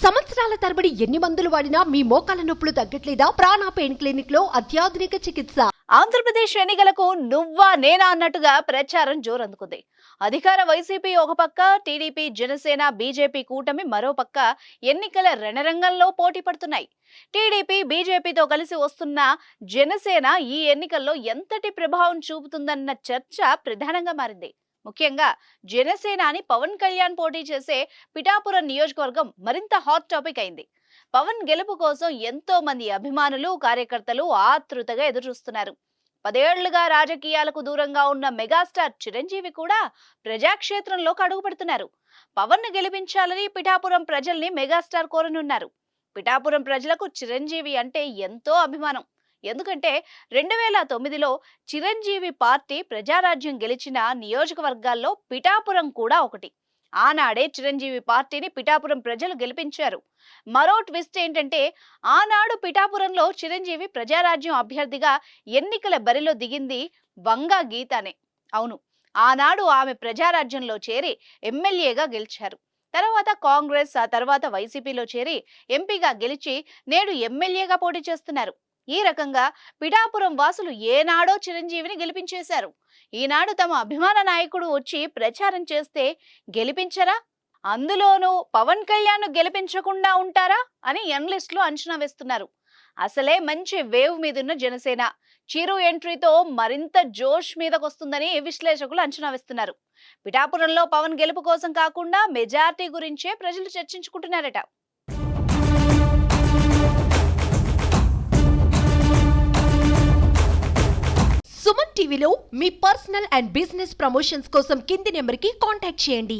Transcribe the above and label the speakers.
Speaker 1: సంవత్సరాల తరబడి ఎన్ని మందులు వాడినా మీ మోకాల నొప్పులు తగ్గట్లేదా? ప్రాణ పెయిన్ క్లినిక్ లో అత్యాధునిక చికిత్స.
Speaker 2: ఆంధ్రప్రదేశ్ ఎన్నికలకు నువ్వా నేనా అన్నట్టుగా ప్రచారం జోరందుకుంది. అధికార వైసీపీ ఒక పక్క, టీడీపీ, జనసేన, బీజేపీ కూటమి మరో పక్క ఎన్నికల రణరంగంలో పోటీ పడుతున్నాయి. టీడీపీ, బీజేపీతో కలిసి వస్తున్న జనసేన ఈ ఎన్నికల్లో ఎంతటి ప్రభావం చూపుతుందన్న చర్చ ప్రధానంగా మారింది. ముఖ్యంగా జనసేనాని పవన్ కళ్యాణ్ పోటీ చేసే పిఠాపురం నియోజకవర్గం మరింత హాట్ టాపిక్ అయింది. పవన్ గెలుపు కోసం ఎంతో మంది అభిమానులు, కార్యకర్తలు ఆతృతగా ఎదురుచూస్తున్నారు. 10 ఏళ్లుగా రాజకీయాలకు దూరంగా ఉన్న మెగాస్టార్ చిరంజీవి కూడా ప్రజాక్షేత్రంలోకి అడుగు పెడుతున్నారు. పవన్ ను గెలిపించాలని పిఠాపురం ప్రజల్ని మెగాస్టార్ కోరనున్నారు. పిఠాపురం ప్రజలకు చిరంజీవి అంటే ఎంతో అభిమానం. ఎందుకంటే 2009లో చిరంజీవి పార్టీ ప్రజారాజ్యం గెలిచిన నియోజకవర్గాల్లో పిఠాపురం కూడా ఒకటి. ఆనాడే చిరంజీవి పార్టీని పిఠాపురం ప్రజలు గెలిపించారు. మరో ట్విస్ట్ ఏంటంటే, ఆనాడు పిఠాపురంలో చిరంజీవి ప్రజారాజ్యం అభ్యర్థిగా ఎన్నికల బరిలో దిగింది వంగా గీతానే. అవును, ఆనాడు ఆమె ప్రజారాజ్యంలో చేరి ఎమ్మెల్యేగా గెలిచారు. తర్వాత కాంగ్రెస్, ఆ తర్వాత వైసీపీలో చేరి ఎంపీగా గెలిచి నేడు ఎమ్మెల్యేగా పోటీ చేస్తున్నారు. ఈ రకంగా పిఠాపురం వాసులు ఏనాడో చిరంజీవిని గెలిపించేశారు. ఈనాడు తమ అభిమాన నాయకుడు వచ్చి ప్రచారం చేస్తే గెలిపించరా? అందులోనూ పవన్ కళ్యాణ్ గెలిపించకుండా ఉంటారా అని ఎనలిస్టులు అంచనా వేస్తున్నారు. అసలే మంచి వేవ్ మీదున్న జనసేన చిరు ఎంట్రీతో మరింత జోష్ మీదకొస్తుందని విశ్లేషకులు అంచనా వేస్తున్నారు. పిఠాపురంలో పవన్ గెలుపు కోసం కాకుండా మెజార్టీ గురించే ప్రజలు చర్చించుకుంటున్నారట.
Speaker 1: సుమన్ టీవీలో మీ పర్సనల్ అండ్ బిజినెస్ ప్రమోషన్స్ కోసం కింది నెంబర్కి కాంటాక్ట్ చేయండి.